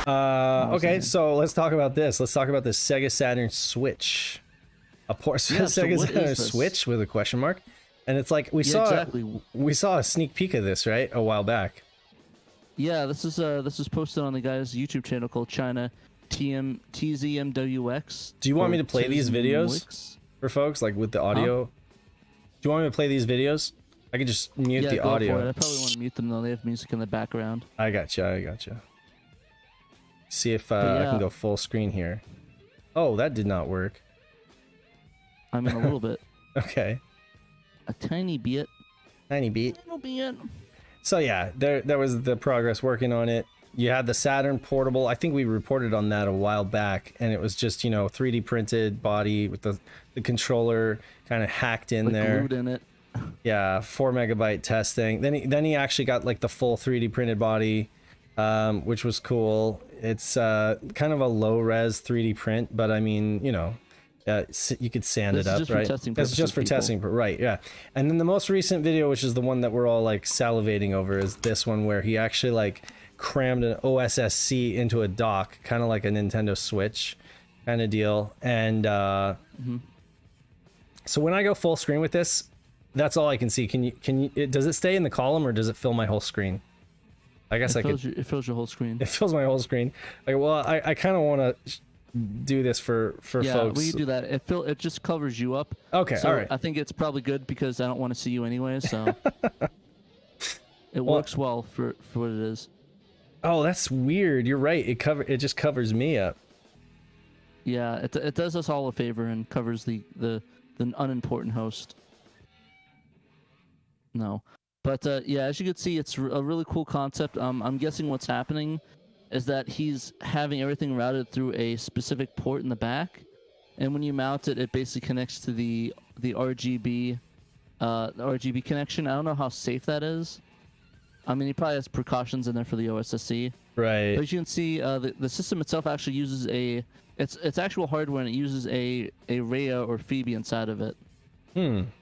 Okay, so let's talk about this. Let's talk about the Sega Saturn Switch. Sega Saturn Switch with a question mark. And it's like we saw a sneak peek of this, right? A while back. Yeah, this is posted on the guy's YouTube channel called China TZMWX. Do you want me to play these videos for folks, like with the audio? Do you want me to play these videos? I could just mute the audio. For it. I probably want to mute them though. They have music in the background. I gotcha. See if I can go full screen here. Oh, that did not work. I mean, a little bit. Okay. A tiny bit. Tiny bit. Little bit. So yeah, there was the progress working on it. You had the Saturn portable. I think we reported on that a while back, and it was just, you know, 3D printed body with the controller kind of hacked in there. Glued in it. Yeah, 4 megabyte testing. Then he actually got like the full 3D printed body, which was cool. It's kind of a low res 3D print, but I mean, you know, you could sand it up, right? That's just for testing, right? Yeah. And then the most recent video, which is the one that we're all like salivating over, is this one where he actually like crammed an OSSC into a dock, kind of like a Nintendo Switch kind of deal. And so when I go full screen with this, that's all I can see. Can you? Does it stay in the column or does it fill my whole screen? I guess it fills your whole screen. It fills my whole screen. Like, well, I kind of want to do this for folks. Yeah, we do that. It just covers you up. Okay, so all right. I think it's probably good because I don't want to see you anyway. So it works well for what it is. Oh, that's weird. You're right. It just covers me up. Yeah, it does us all a favor and covers the unimportant host. No. But yeah, as you can see, it's a really cool concept. I'm guessing what's happening is that he's having everything routed through a specific port in the back, and when you mount it, it basically connects to the RGB connection. I don't know how safe that is. I mean, he probably has precautions in there for the OSSC. Right. But as you can see, the system itself actually uses it's actual hardware, and it uses a Rhea or Phoebe inside of it. And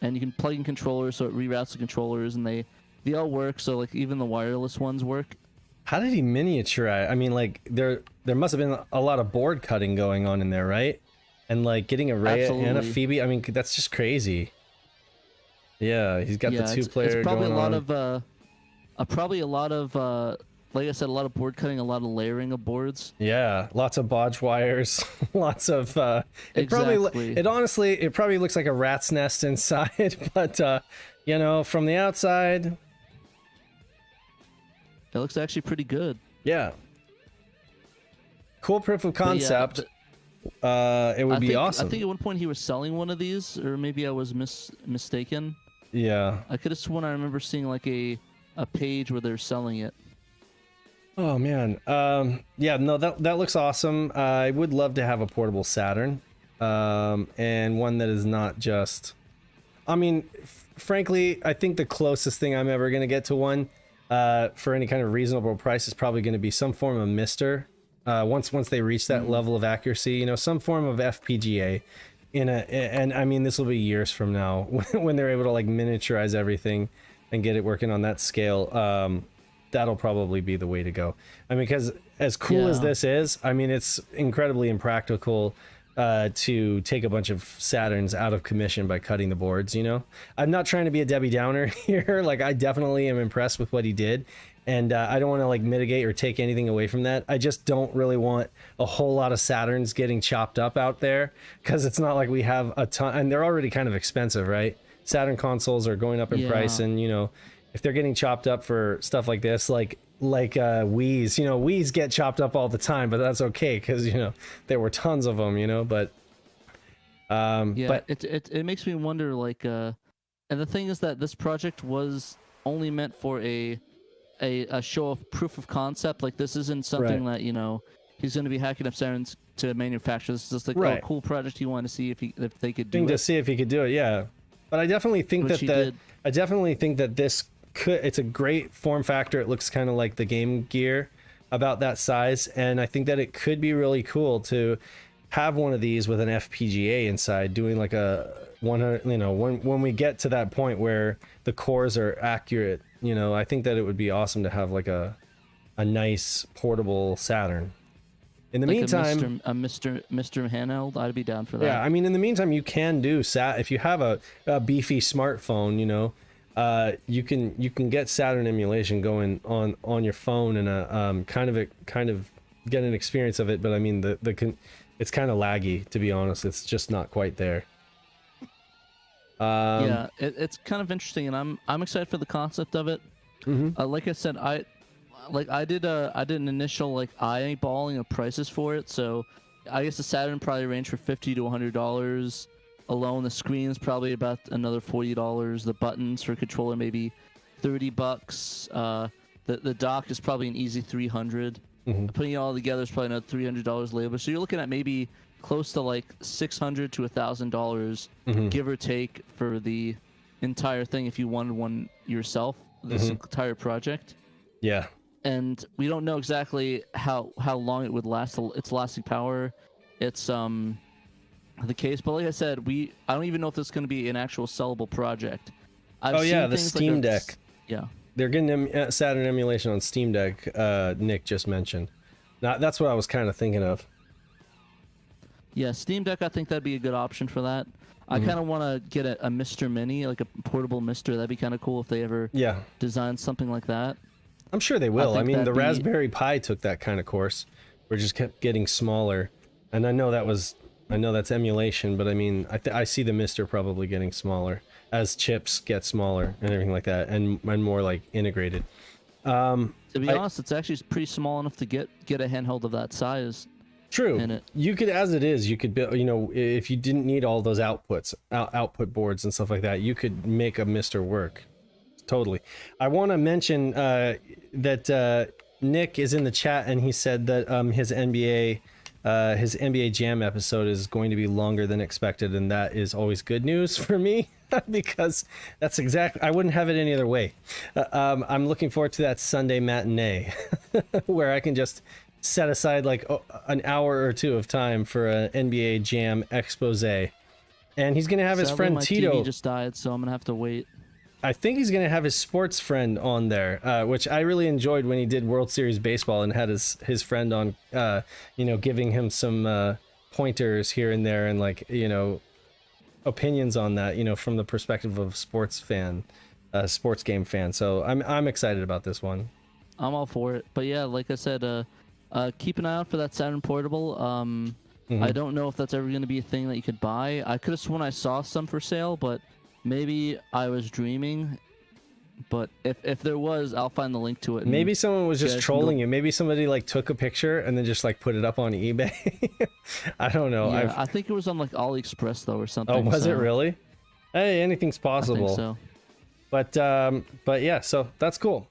you can plug in controllers, so it reroutes the controllers, and they all work. So like even the wireless ones work. How did he miniaturize? I mean, like there must have been a lot of board cutting going on in there, right? And like getting a Rhea and a Phoebe. I mean, that's just crazy. Yeah, he's got the two-player it's probably going a lot on. of probably a lot of like I said, a lot of board cutting, a lot of layering of boards. Yeah, lots of bodge wires, lots of exactly. It probably looks like a rat's nest inside, but you know, from the outside, it looks actually pretty good. Yeah. Cool proof of concept. It would be awesome. I think at one point he was selling one of these, or maybe I was mistaken. Yeah. I could have sworn I remember seeing like a page where they're selling it. Oh man, yeah, no, that looks awesome. I would love to have a portable Saturn, and one that is not just. I mean, frankly, I think the closest thing I'm ever gonna get to one, for any kind of reasonable price is probably going to be some form of Mister. Once they reach that level of accuracy, you know, some form of FPGA. And I mean, this will be years from now when they're able to like miniaturize everything and get it working on that scale. That'll probably be the way to go. I mean, because as cool as this is, I mean, it's incredibly impractical to take a bunch of Saturns out of commission by cutting the boards, you know? I'm not trying to be a Debbie Downer here. Like, I definitely am impressed with what he did. And I don't want to, like, mitigate or take anything away from that. I just don't really want a whole lot of Saturns getting chopped up out there, because it's not like we have a ton, and they're already kind of expensive, right? Saturn consoles are going up in price, and, you know, if they're getting chopped up for stuff like this, like Wii's, you know, Wii's get chopped up all the time, but that's okay because, you know, there were tons of them, you know, but it makes me wonder, like, and the thing is that this project was only meant for a show of proof of concept. Like, this isn't something that, you know, he's going to be hacking up Saturns to manufacture. This is just like a cool project he wanted to see if they could do it. To see if he could do it, yeah. But I definitely think that this it's a great form factor. It looks kind of like the Game Gear, about that size, and I think that it could be really cool to have one of these with an FPGA inside, doing like a 100, you know, when we get to that point where the cores are accurate, you know, I think that it would be awesome to have like a a nice portable Saturn. In the Like meantime, a Mr. Handheld, I'd be down for that. yeah, I mean, in the meantime, you can do if you have a beefy smartphone, you know, you can get Saturn emulation going on your phone and kind of get an experience of it. But I mean, it's kind of laggy, to be honest. It's just not quite there. Yeah, it's kind of interesting, and I'm excited for the concept of it. Like I said, I did an initial like eyeballing of prices for it. So I guess the Saturn probably range for $50 to $100 alone. The screen's probably about another $40. The buttons for controller maybe $30. The dock is probably an easy $300. Putting it all together is probably another $300 labor. So you're looking at maybe close to like $600 to $1,000, give or take, for the entire thing if you wanted one yourself. This entire project. Yeah. And we don't know exactly how long it would last. Its lasting power, it's the case. But like I said, I don't even know if this is going to be an actual sellable project. The Steam Deck. Yeah. They're getting Saturn emulation on Steam Deck. Nick just mentioned. Now that's what I was kind of thinking of. Yeah, Steam Deck. I think that'd be a good option for that. I kind of want to get a Mr. Mini, like a portable Mister. That'd be kind of cool if they ever design something like that. I'm sure they will. I mean, the Raspberry Pi took that kind of course, where it just kept getting smaller. And I know that's emulation, but I mean, I see the Mister probably getting smaller as chips get smaller and everything like that, and more like integrated. To be honest, it's actually pretty small enough to get a handheld of that size. True. You could, as it is, you could build, you know, if you didn't need all those output boards and stuff like that, you could make a Mister work. Totally. I want to mention that Nick is in the chat, and he said that his NBA Jam episode is going to be longer than expected, and that is always good news for me because that's exactly, I wouldn't have it any other way. I'm looking forward to that Sunday matinee where I can just set aside like an hour or two of time for an NBA Jam expose, and he's gonna have his friend Tito. TV just died, so I'm gonna have to wait. I think he's gonna have his sports friend on there, which I really enjoyed when he did World Series baseball and had his friend on, you know, giving him some pointers here and there and, like, you know, opinions on that, you know, from the perspective of sports game fan. So I'm excited about this one. I'm all for it. But yeah, like I said, keep an eye out for that Saturn Portable. I don't know if that's ever going to be a thing that you could buy. I could have sworn I saw some for sale, but maybe I was dreaming. But if there was, I'll find the link to it. Maybe someone was just trolling you. Maybe somebody like took a picture and then just like put it up on eBay. I don't know. Yeah, I think it was on like AliExpress though or something. Oh, was it really? Hey, anything's possible. I think so. But yeah, so that's cool.